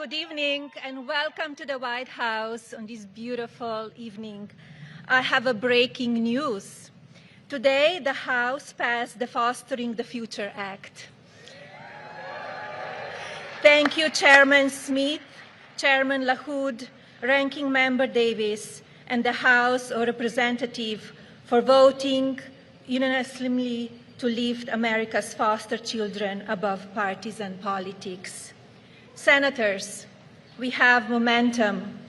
Good evening and welcome to the White House on this beautiful evening. I have a breaking news. Today, the House passed the Fostering the Future Act. Thank you, Chairman Smith, Chairman LaHood, Ranking Member Davis, and the House of Representatives for voting unanimously to lift America's foster children above partisan politics. Senators, we have momentum.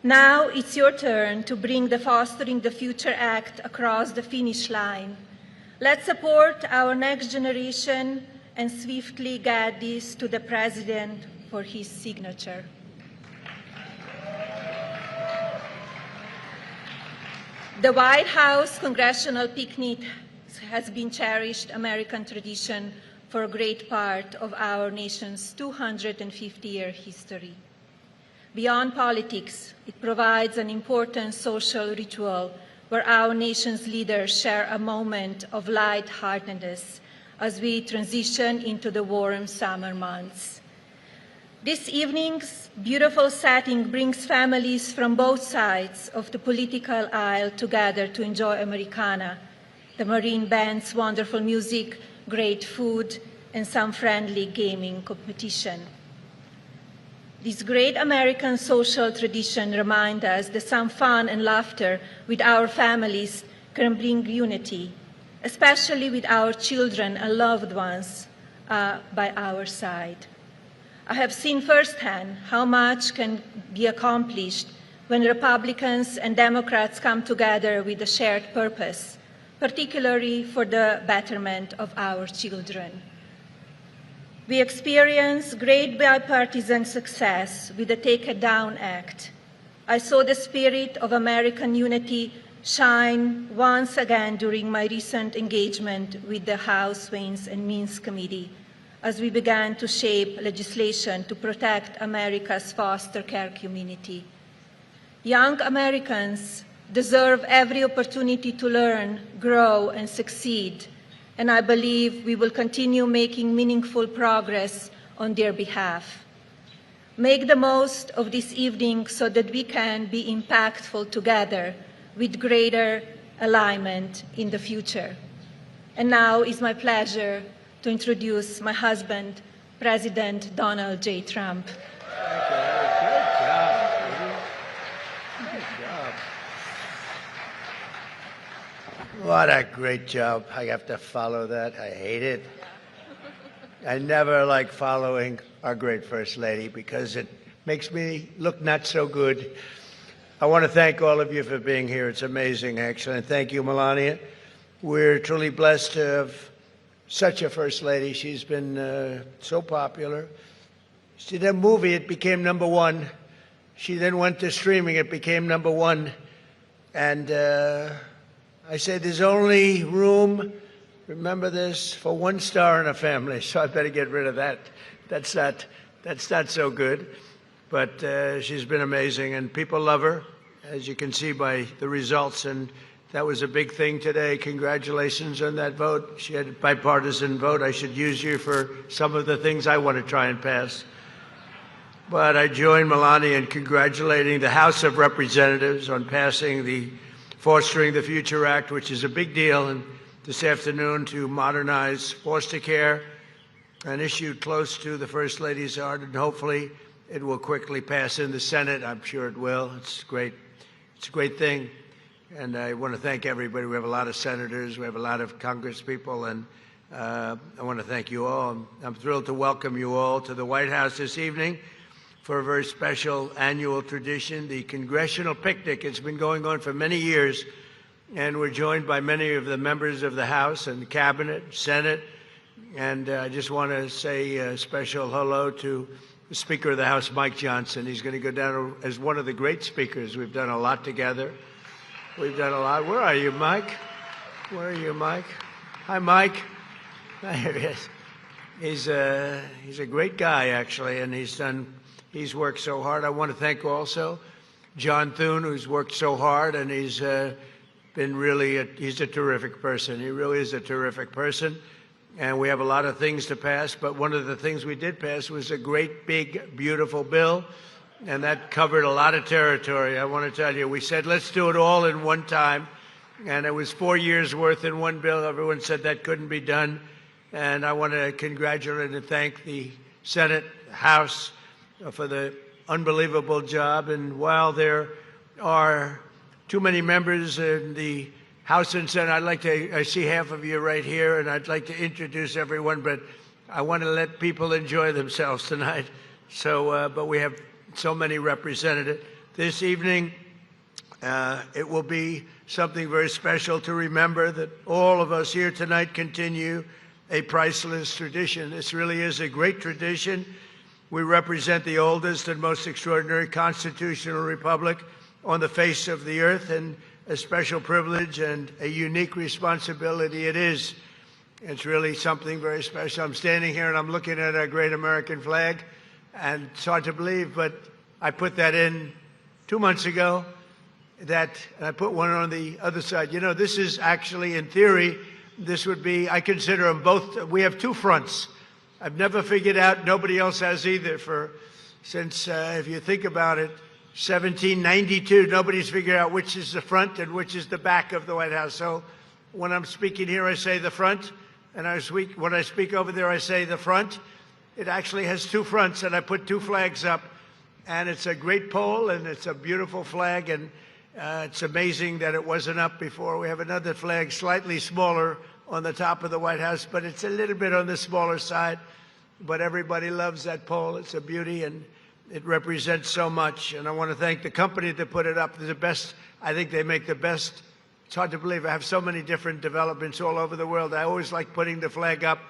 Now it's your turn to bring the Fostering the Future Act across the finish line. Let's support our next generation and swiftly get this to the President for his signature. The White House Congressional Picnic has been cherished American tradition for a great part of our nation's 250-year history. Beyond politics, it provides an important social ritual where our nation's leaders share a moment of lightheartedness as we transition into the warm summer months. This evening's beautiful setting brings families from both sides of the political aisle together to enjoy Americana, the Marine Band's wonderful music, great food, and some friendly gaming competition. This great American social tradition reminds us that some fun and laughter with our families can bring unity, especially with our children and loved ones by our side. I have seen firsthand how much can be accomplished when Republicans and Democrats come together with a shared purpose, particularly for the betterment of our children. We experienced great bipartisan success with the Take It Down Act. I saw the spirit of American unity shine once again during my recent engagement with the House Ways and Means Committee as we began to shape legislation to protect America's foster care community. Young Americans deserve every opportunity to learn, grow, and succeed, and I believe we will continue making meaningful progress on their behalf. Make the most of this evening so that we can be impactful together with greater alignment in the future. And now it's my pleasure to introduce my husband, President Donald J. Trump. What a great job. I have to follow that. I hate it. I never like following our great First Lady because it makes me look not so good. I want to thank all of you for being here. It's amazing, actually. And thank you, Melania. We're truly blessed to have such a First Lady. She's been so popular. She did a movie. It became #1. She then went to streaming. It became #1. And I say there's only room, remember this, for one star in a family, so I better get rid of that. That's not so good. But she's been amazing, and people love her, as you can see by the results, and that was a big thing today. Congratulations on that vote. She had a bipartisan vote. I should use you for some of the things I want to try and pass. But I join Melania in congratulating the House of Representatives on passing the Fostering the Future Act, which is a big deal, and this afternoon to modernize foster care, an issue close to the First Lady's heart, and hopefully it will quickly pass in the Senate. I'm sure it will. It's great. It's a great thing. And I want to thank everybody. We have a lot of senators. We have a lot of Congress people, and I want to thank you all. I'm thrilled to welcome you all to the White House this evening for a very special annual tradition, the Congressional Picnic. It's been going on for many years, and we're joined by many of the members of the House and the Cabinet, Senate, and I just want to say a special hello to the Speaker of the House, Mike Johnson. He's going to go down as one of the great speakers. We've done a lot together. We've done a lot. Where are you, Mike? Where are you, Mike? Hi, Mike. There he is. He's a great guy, actually, and he's worked so hard. I want to thank also John Thune, who's worked so hard, and he's been he's a terrific person. He really is a terrific person. and we have a lot of things to pass, but one of the things we did pass was a great, big, beautiful bill, and that covered a lot of territory. I want to tell you, we said, let's do it all in one time, and it was 4 years' worth in one bill. Everyone said that couldn't be done, and I want to congratulate and thank the Senate, the House, for the unbelievable job. And while there are too many members in the House and Senate, I see half of you right here, and I'd like to introduce everyone, but I want to let people enjoy themselves tonight. So, but we have so many represented this evening. It will be something very special to remember that all of us here tonight continue a priceless tradition. This really is a great tradition. We represent the oldest and most extraordinary constitutional republic on the face of the earth, and a special privilege and a unique responsibility it is. It's really something very special. I'm standing here and I'm looking at our great American flag, and it's hard to believe, but I put that in 2 months ago, and I put one on the other side. You know, this is actually, in theory, this would be, I consider them both, we have two fronts. I've never figured out, nobody else has either, since if you think about it, 1792, nobody's figured out which is the front and which is the back of the White House. So when I'm speaking here, I say the front, and when I speak over there, I say the front. It actually has two fronts, and I put two flags up, and it's a great pole, and it's a beautiful flag, and it's amazing that it wasn't up before. We have another flag, slightly smaller, on the top of the White House, but it's a little bit on the smaller side. But everybody loves that pole. It's a beauty, and it represents so much. And I want to thank the company that put it up. They're the best. I think they make the best. It's hard to believe. I have so many different developments all over the world. I always like putting the flag up,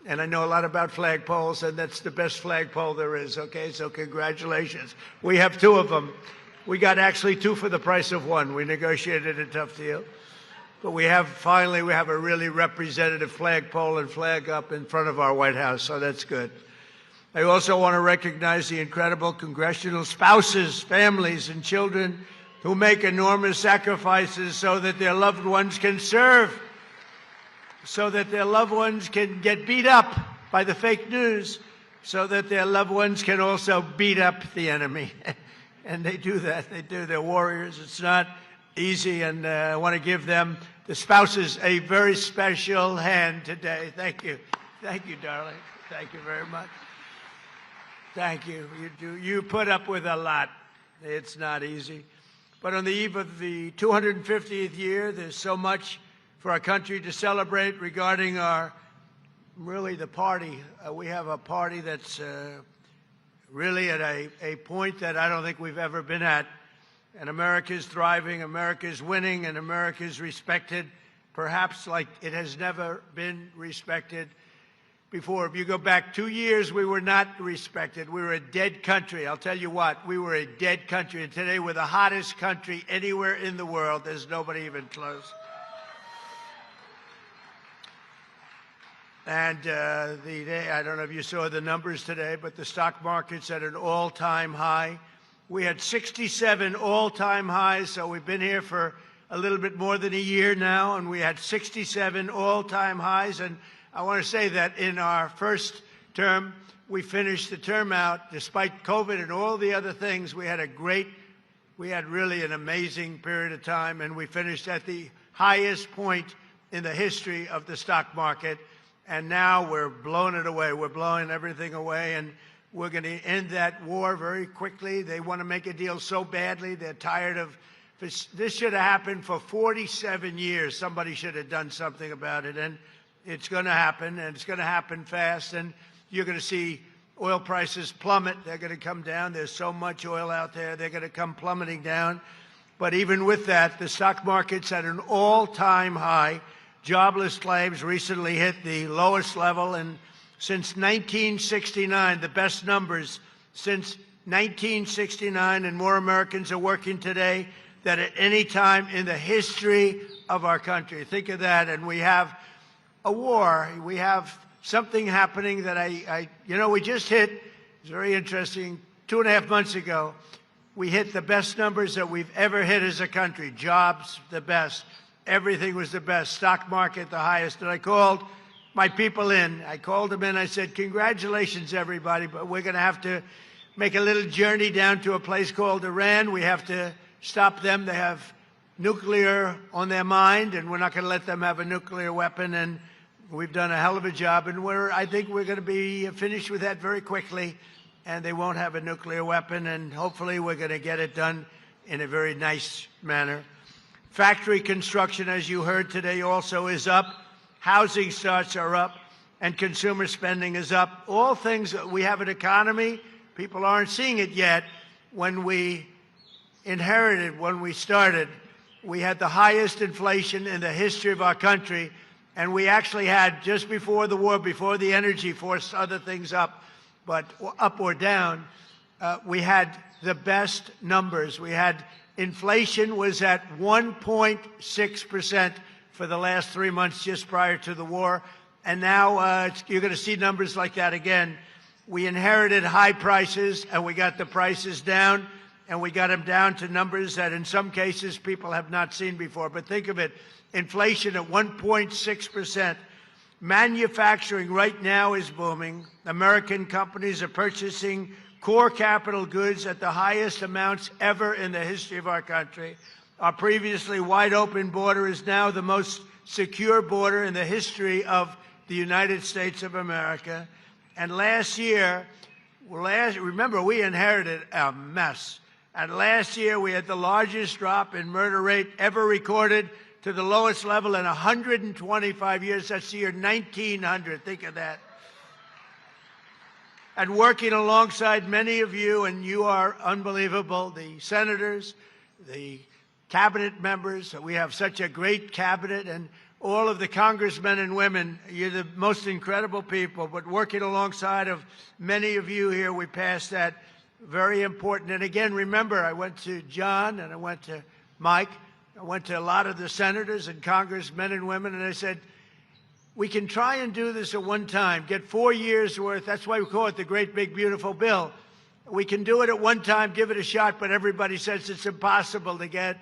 and I know a lot about flagpoles, and that's the best flagpole there is, okay? So congratulations. We have two of them. We got actually two for the price of one. We negotiated a tough deal. But finally, we have a really representative flagpole and flag up in front of our White House, so that's good. I also want to recognize the incredible congressional spouses, families, and children who make enormous sacrifices so that their loved ones can serve, so that their loved ones can get beat up by the fake news, so that their loved ones can also beat up the enemy. And they do that. They do. They're warriors. It's not easy, and I want to give them, the spouses, a very special hand today. Thank you. Thank you, darling. Thank you very much. Thank you. You put up with a lot. It's not easy. But on the eve of the 250th year, there's so much for our country to celebrate regarding the party. We have a party that's really at a point that I don't think we've ever been at. And America's thriving, America's winning, and America's respected, perhaps like it has never been respected before. If you go back 2 years, we were not respected. We were a dead country. I'll tell you what, we were a dead country. And today we're the hottest country anywhere in the world. There's nobody even close. And I don't know if you saw the numbers today, but the stock market's at an all-time high. We had 67 all-time highs, so we've been here for a little bit more than a year now, and we had 67 all-time highs. And I want to say that in our first term, we finished the term out, despite COVID and all the other things, we had really an amazing period of time, and we finished at the highest point in the history of the stock market. And now we're blowing it away. We're blowing everything away, and we're going to end that war very quickly. They want to make a deal so badly. They're tired of this. Should have happened for 47 years. Somebody should have done something about it, and it's going to happen, and it's going to happen fast. And you're going to see oil prices plummet. They're going to come down. There's so much oil out there. They're going to come plummeting down. But even with that, the stock market's at an all-time high. Jobless claims recently hit the lowest level since 1969, the best numbers since 1969, and more Americans are working today than at any time in the history of our country. Think of that. And we have a war. We have something happening that we just hit. It's very interesting. 2.5 months ago, we hit the best numbers that we've ever hit as a country. Jobs, the best. Everything was the best. Stock market, the highest. And I called my people in. I called them in. I said, congratulations, everybody, but we're going to have to make a little journey down to a place called Iran. We have to stop them. They have nuclear on their mind, and we're not going to let them have a nuclear weapon. And we've done a hell of a job, and I think we're going to be finished with that very quickly, and they won't have a nuclear weapon, and hopefully we're going to get it done in a very nice manner. Factory construction, as you heard today, also is up. Housing starts are up, and consumer spending is up. All things, we have an economy. People aren't seeing it yet. When we inherited, when we started, we had the highest inflation in the history of our country, and we actually had, just before the war, before the energy forced other things up, but up or down, we had the best numbers. We had inflation was at 1.6% for the last 3 months just prior to the war, and now you're going to see numbers like that again. We inherited high prices, and we got the prices down, and we got them down to numbers that in some cases people have not seen before. But think of it, inflation at 1.6%. Manufacturing right now is booming. American companies are purchasing core capital goods at the highest amounts ever in the history of our country. Our previously wide-open border is now the most secure border in the history of the United States of America. And last year, remember, we inherited a mess. And last year, we had the largest drop in murder rate ever recorded, to the lowest level in 125 years. That's the year 1900. Think of that. And working alongside many of you, and you are unbelievable, the senators, the cabinet members. We have such a great cabinet, and all of the congressmen and women. You're the most incredible people. But working alongside of many of you here, we passed that. Very important. And again, remember, I went to John and I went to Mike. I went to a lot of the senators and congressmen and women, and I said, we can try and do this at one time, get 4 years worth. That's why we call it the Great Big Beautiful Bill. We can do it at one time, give it a shot, but everybody says it's impossible to get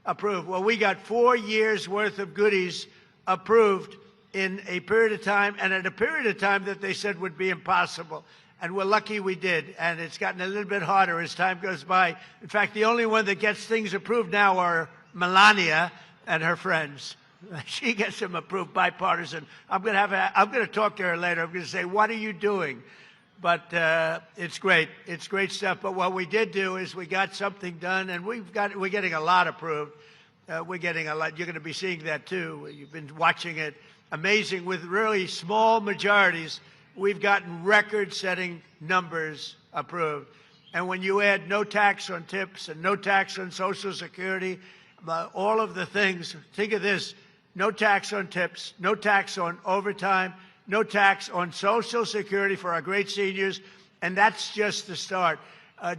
approved. Well, we got 4 years worth of goodies approved in a period of time, and at a period of time that they said would be impossible. And we're lucky we did, and it's gotten a little bit harder as time goes by. In fact, the only one that gets things approved now are Melania and her friends. She gets them approved bipartisan. I'm going to talk to her later. I'm going to say, what are you doing? But it's great. It's great stuff. But what we did do is we got something done, and we're getting a lot approved. We're getting a lot. You're going to be seeing that too. You've been watching it. Amazing. With really small majorities, we've gotten record-setting numbers approved. And when you add no tax on tips and no tax on Social Security, all of the things, think of this, no tax on tips, no tax on overtime, no tax on Social Security for our great seniors, and that's just the start.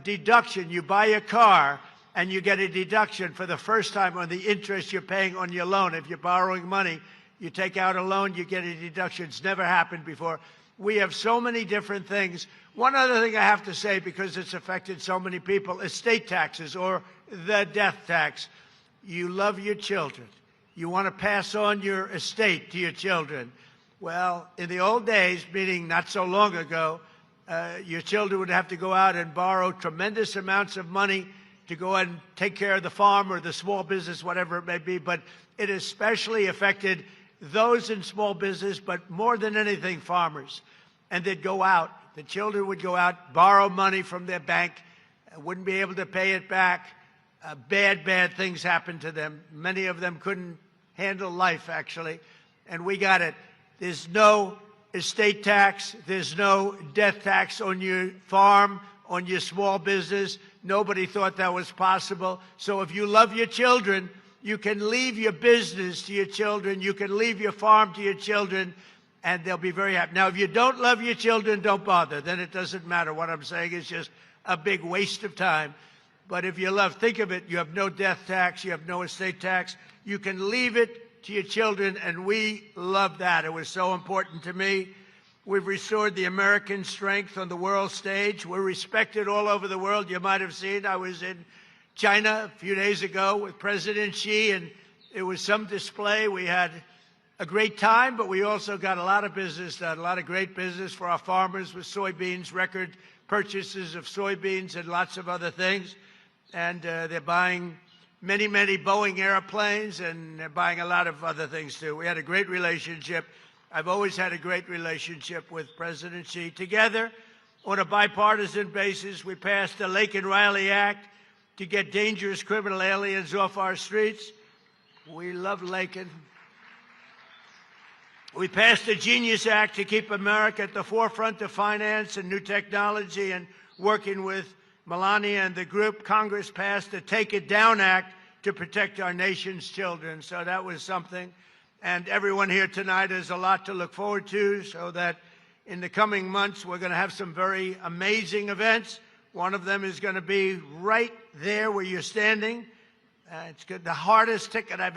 Deduction, you buy a car and you get a deduction for the first time on the interest you're paying on your loan. If you're borrowing money, you take out a loan, you get a deduction. It's never happened before. We have so many different things. One other thing I have to say, because it's affected so many people, estate taxes or the death tax. You love your children. You want to pass on your estate to your children. Well, in the old days, meaning not so long ago, your children would have to go out and borrow tremendous amounts of money to go and take care of the farm or the small business, whatever it may be. But it especially affected those in small business, but more than anything, farmers. And they'd go out. The children would go out, borrow money from their bank, wouldn't be able to pay it back. Bad things happened to them. Many of them couldn't handle life, actually. And we got it. There's no estate tax. There's no death tax on your farm, on your small business. Nobody thought that was possible. So if you love your children, you can leave your business to your children. You can leave your farm to your children, and they'll be very happy. Now, if you don't love your children, don't bother. Then it doesn't matter. What I'm saying is just a big waste of time. But if you love, think of it, you have no death tax, you have no estate tax. You can leave it to your children, and we love that. It was so important to me. We've restored the American strength on the world stage. We're respected all over the world. You might have seen, I was in China a few days ago with President Xi, and it was some display. We had a great time, but we also got a lot of business done, a lot of great business for our farmers with soybeans, record purchases of soybeans and lots of other things. And they're buying many, many Boeing airplanes, and they're buying a lot of other things, too. We had a great relationship. I've always had a great relationship with President Xi. Together, on a bipartisan basis, we passed the Laken Riley Act to get dangerous criminal aliens off our streets. We love Laken. We passed the Genius Act to keep America at the forefront of finance and new technology, and working with Melania and the group, Congress passed the Take It Down Act to protect our nation's children. So that was something. And everyone here tonight has a lot to look forward to, so that in the coming months we're going to have some very amazing events. One of them is going to be right there where you're standing. It's good. The hardest ticket I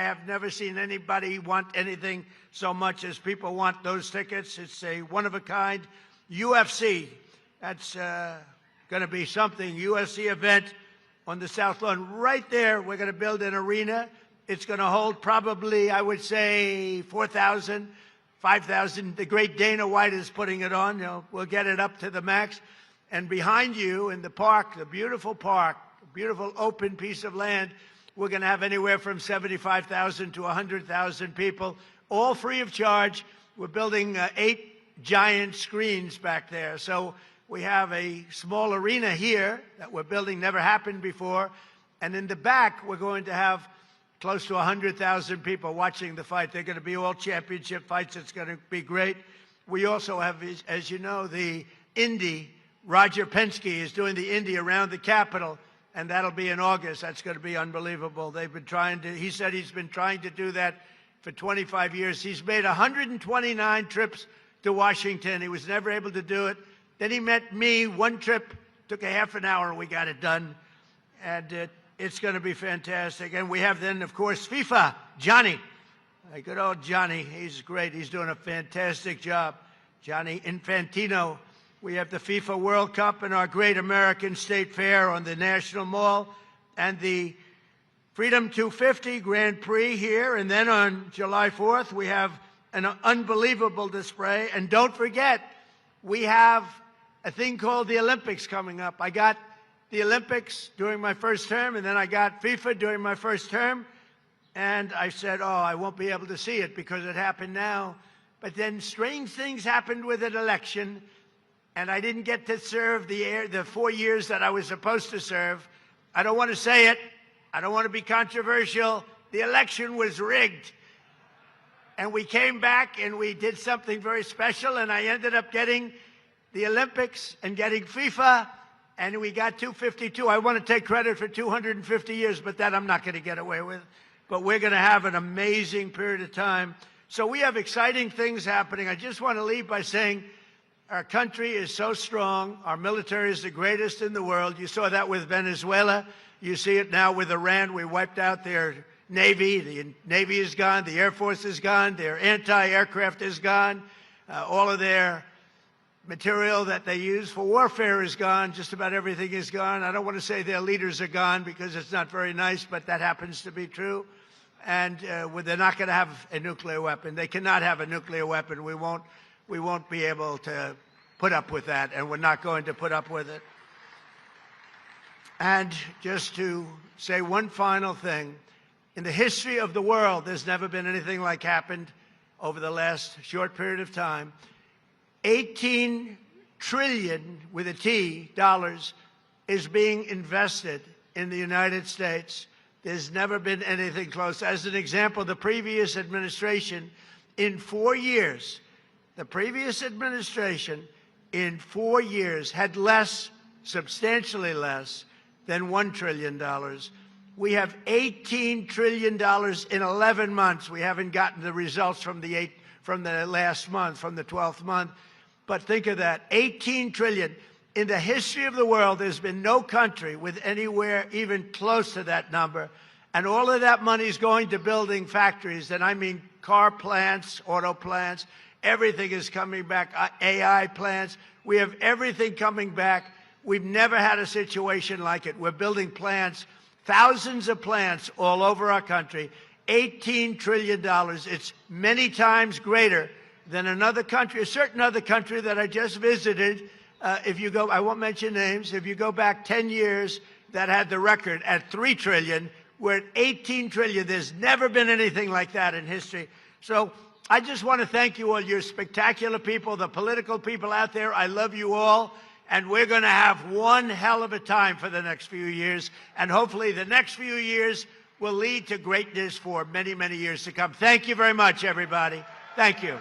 have never seen anybody want anything so much as people want those tickets. It's a one-of-a-kind UFC. That's going to be something, UFC event on the South Lawn. Right there, we're going to build an arena. It's going to hold probably, I would say, 4,000, 5,000. The great Dana White is putting it on. You know, we'll get it up to the max. And behind you in the park, the beautiful open piece of land, we're going to have anywhere from 75,000 to 100,000 people, all free of charge. We're building 8 giant screens back there. So we have a small arena here that we're building, never happened before. And in the back, we're going to have close to 100,000 people watching the fight. They're going to be all championship fights. It's going to be great. We also have, as you know, the Indy. Roger Penske is doing the Indy around the Capitol, and that'll be in August. That's going to be unbelievable. He said he's been trying to do that for 25 years. He's made 129 trips to Washington. He was never able to do it. Then he met me. One trip took a half an hour, and we got it done. And it's going to be fantastic. And we have then, of course, FIFA, Johnny. Good old Johnny. He's great. He's doing a fantastic job. Johnny Infantino. We have the FIFA World Cup and our great American State Fair on the National Mall, and the Freedom 250 Grand Prix here. And then on July 4th, we have an unbelievable display. And don't forget, we have a thing called the Olympics coming up. I got the Olympics during my first term, and then I got FIFA during my first term. And I said, oh, I won't be able to see it because it happened now. But then strange things happened with an election, and I didn't get to serve the 4 years that I was supposed to serve. I don't want to say it. I don't want to be controversial. The election was rigged. And we came back and we did something very special, and I ended up getting the Olympics and getting FIFA, and we got 252. I want to take credit for 250 years, but that I'm not going to get away with. But we're going to have an amazing period of time. So we have exciting things happening. I just want to leave by saying, our country is so strong. Our military is the greatest in the world. You saw that with Venezuela. You see it now with Iran. We wiped out their Navy. The Navy is gone. The Air Force is gone. Their anti-aircraft is gone. All of their material that they use for warfare is gone. Just about everything is gone. I don't want to say their leaders are gone because it's not very nice, but that happens to be true. And they're not going to have a nuclear weapon. They cannot have a nuclear weapon. We won't be able to put up with that, and we're not going to put up with it. And just to say one final thing, in the history of the world, there's never been anything like happened over the last short period of time. 18 trillion, with a T, dollars is being invested in the United States. There's never been anything close. As an example, the previous administration, in 4 years, had less, substantially less, than $1 trillion. We have $18 trillion in 11 months. We haven't gotten the results from the last month, from the 12th month. But think of that, $18 trillion. In the history of the world, there's been no country with anywhere even close to that number. And all of that money is going to building factories. And I mean car plants, auto plants, everything is coming back, AI plants. We have everything coming back. We've never had a situation like it. We're building plants, thousands of plants all over our country. $18 trillion. It's many times greater than another country, a certain other country that I just visited. If you go, I won't mention names, if you go back 10 years, that had the record at $3 trillion. We're at $18 trillion. There's never been anything like that in history. So I just want to thank you all. You're spectacular people, the political people out there. I love you all. And we're going to have one hell of a time for the next few years. And hopefully the next few years will lead to greatness for many, many years to come. Thank you very much, everybody. Thank you.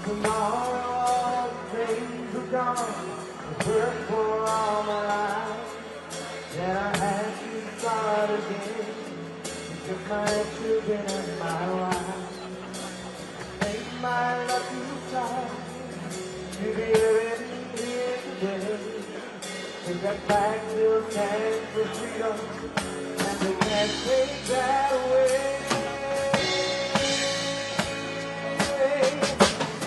Tomorrow, things are gone. I've worked for all my life. Then I had to start again. Because my children and my wife. Thank my lucky stars to be living here today. Think that back still stands for freedom, and they can't take that away.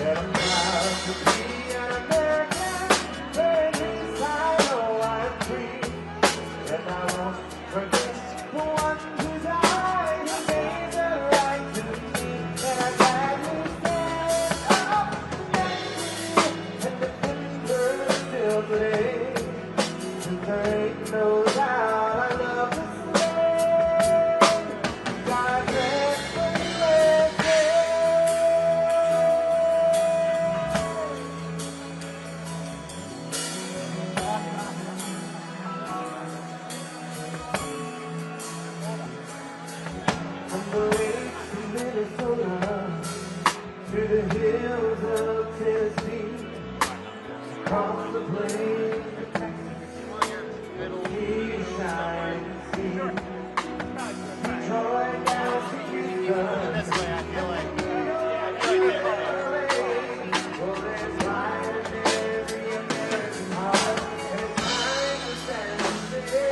I'm proud to be an American, but at least I know I'm free. And I won't forget the one who died, who gave the right to me. And I gladly stand up next to you, and the fingers still play. 'Cause there ain't no doubt I love the slave. God rest the slave. From the lakes of Minnesota to the hills of Tennessee, across the plains of Texas, east side of the sea, Detroit down to Houston. This way, I feel like. Oh, there's fire in every American heart, and it's time to stand and say.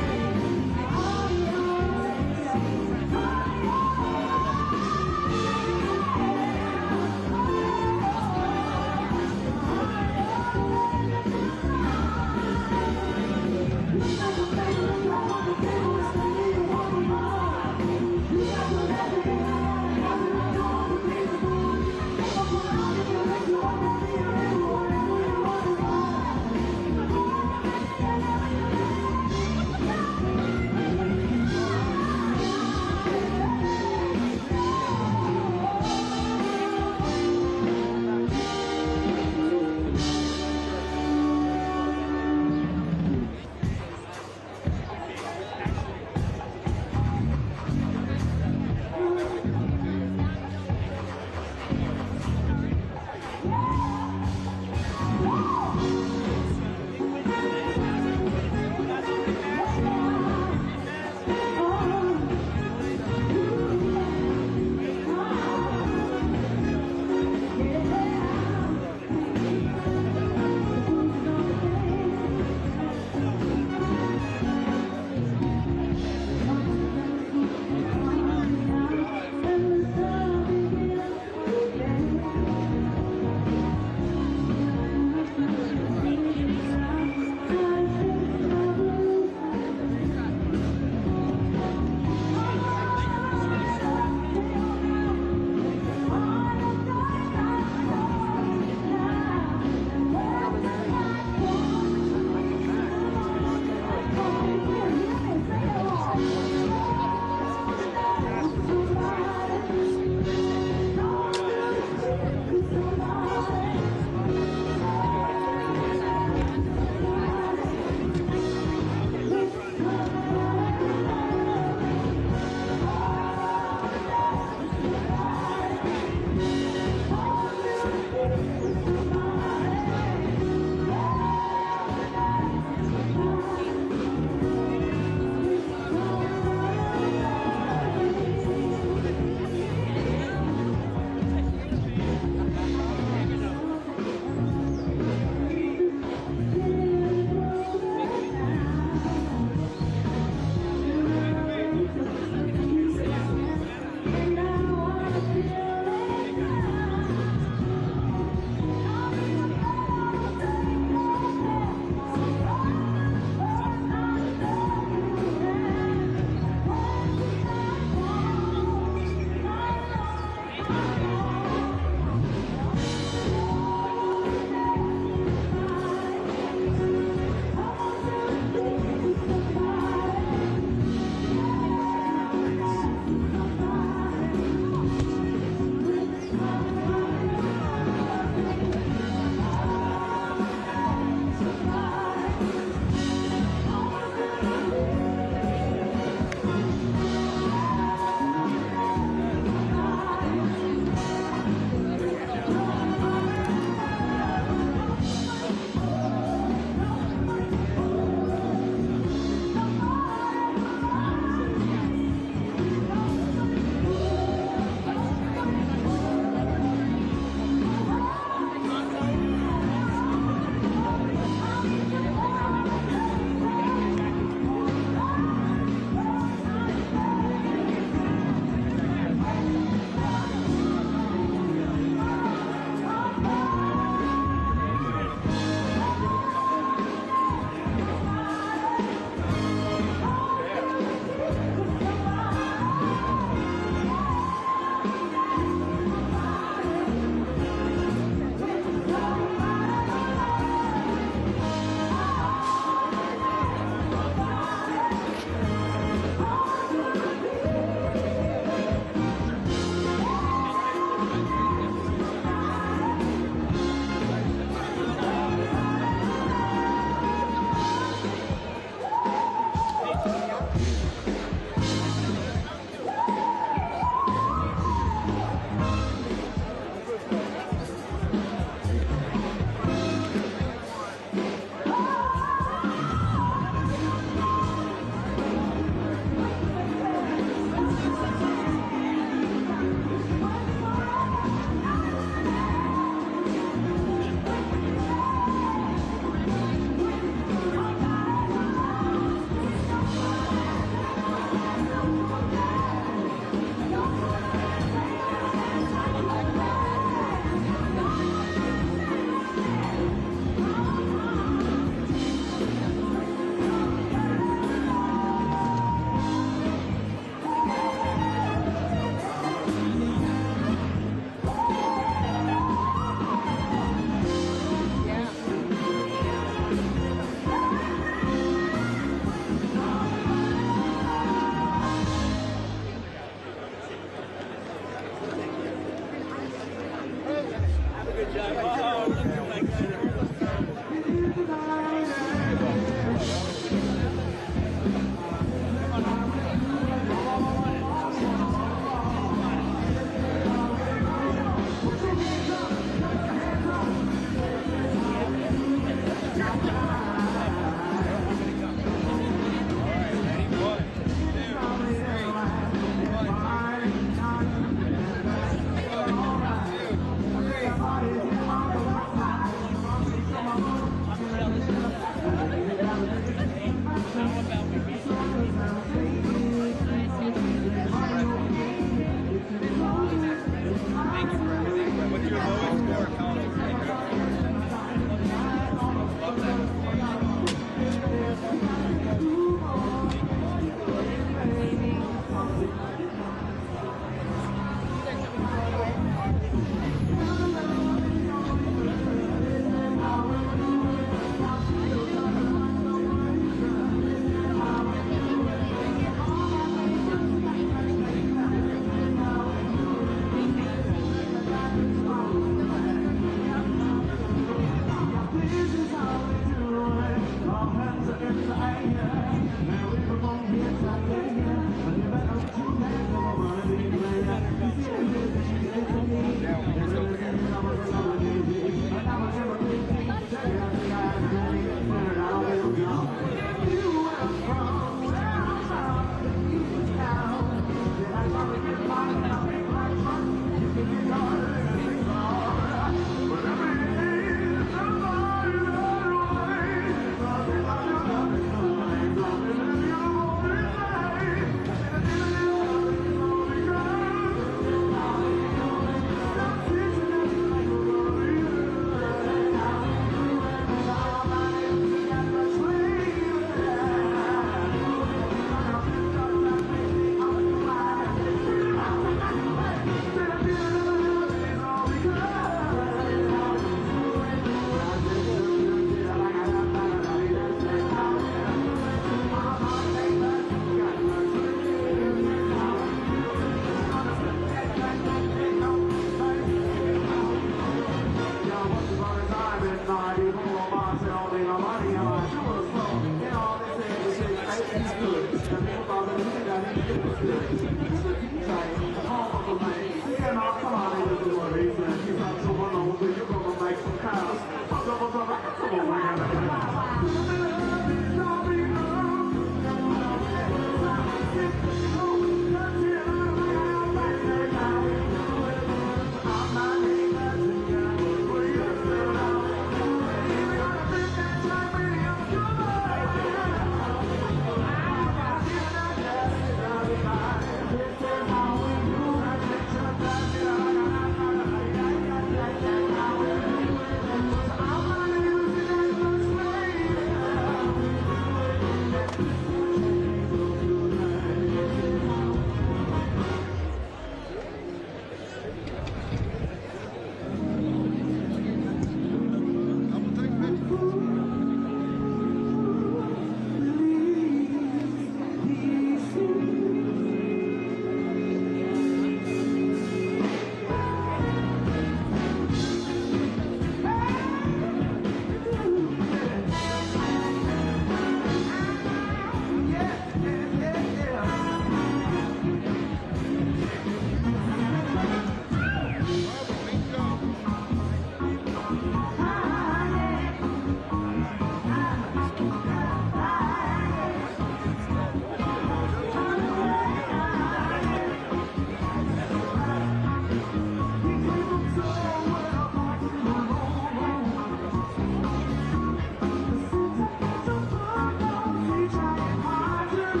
You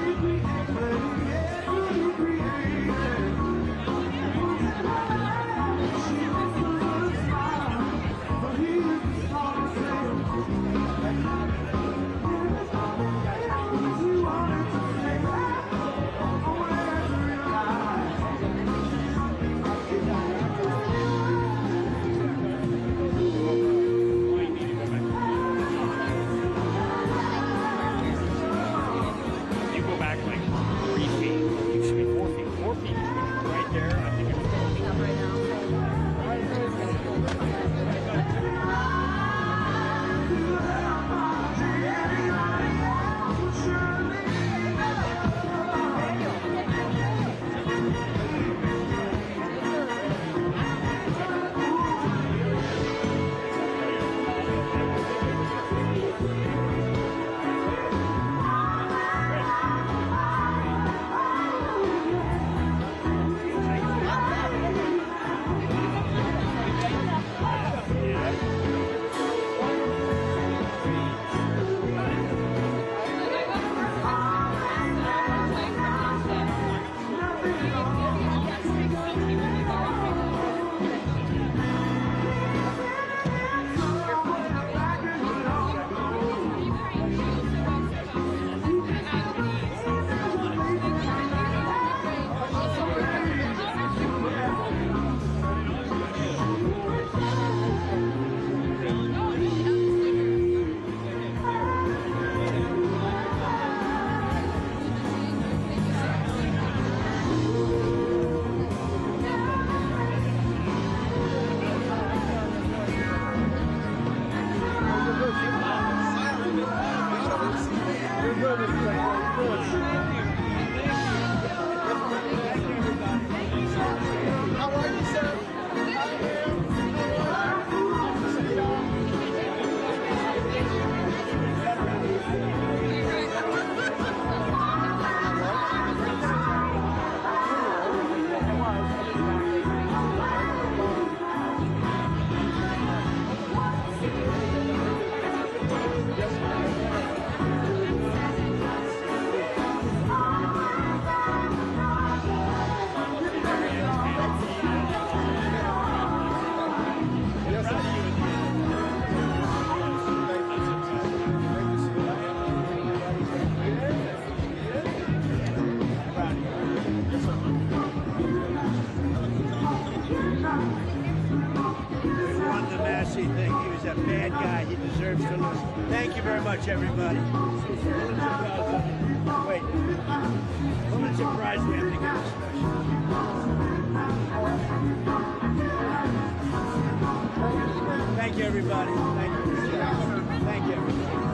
go back like 3 feet. You should be 4 feet. 4 feet. You should be right there. I think it's He won the Massey thing. He was a bad guy. He deserves to lose. Thank you very much, everybody. Wait. Pulitzer Prize, we have to give a special. Thank you, everybody. Thank you. Thank you, everybody.